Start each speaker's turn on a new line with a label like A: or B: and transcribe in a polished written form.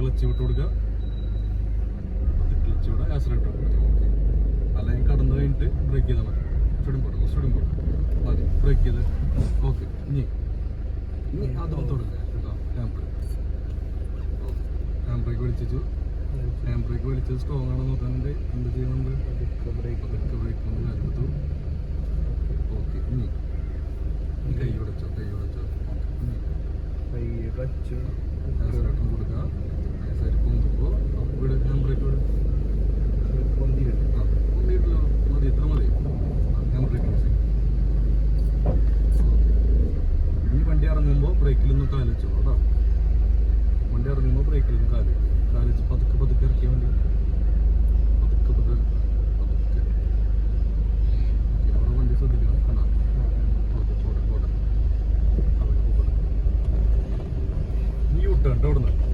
A: Clutch വിട്ട് കൊടുക്കുക, clutch വിടുക, ആക്സിലേറ്റർ കൊടുക്കുക. അല്ലെങ്കിൽ കടന്നു കഴിഞ്ഞിട്ട് ബ്രേക്ക് ചെയ്താൽ മതി. കുറച്ചുകൂടി മതി. ബ്രേക്ക് ചെയ്ത് ഓക്കെ. ഇനി അതും തുടങ്ങുക കേട്ടോ. ഹാൻഡ് ബ്രേക്ക് വലിച്ചു. ഹാൻഡ് ബ്രേക്ക് വലിച്ചത് സ്ട്രോങ് ആണോ നോക്കാനുണ്ട്. എന്ത് ചെയ്യുന്നുണ്ട്? ബ്രേക്ക് ഒന്ന് എടുത്തു. ഓക്കെ. ഇനി കൈ ഉടച്ചോ. ആക്സിലേറ്റർ കൊടുക്കുക. സൈഡ് പൊന്തുമ്പോൾ ഇവിടെ ഹാൻഡ് ബ്രേക്ക് വിടും. പൊന്തിയിട്ടില്ലോ, മതി, ഇത്ര മതി. ഹാൻഡ് ബ്രേക്ക് യൂസ് ചെയ്യും. ഇനി വണ്ടി ഇറങ്ങുമ്പോൾ ബ്രേക്കിലൊന്ന് കാലിച്ചോ കേട്ടോ. വണ്ടി ഇറങ്ങുമ്പോൾ ബ്രേക്കിലൊന്ന് കാലിച്ച് പതുക്കെ ഇറക്കിയ വണ്ടി. പതുക്കെ അവിടെ വണ്ടി ശ്രദ്ധിക്കണം. കണ്ടാ പോട്ടെ. നീ വിട്ടോ അവിടെ നിന്ന്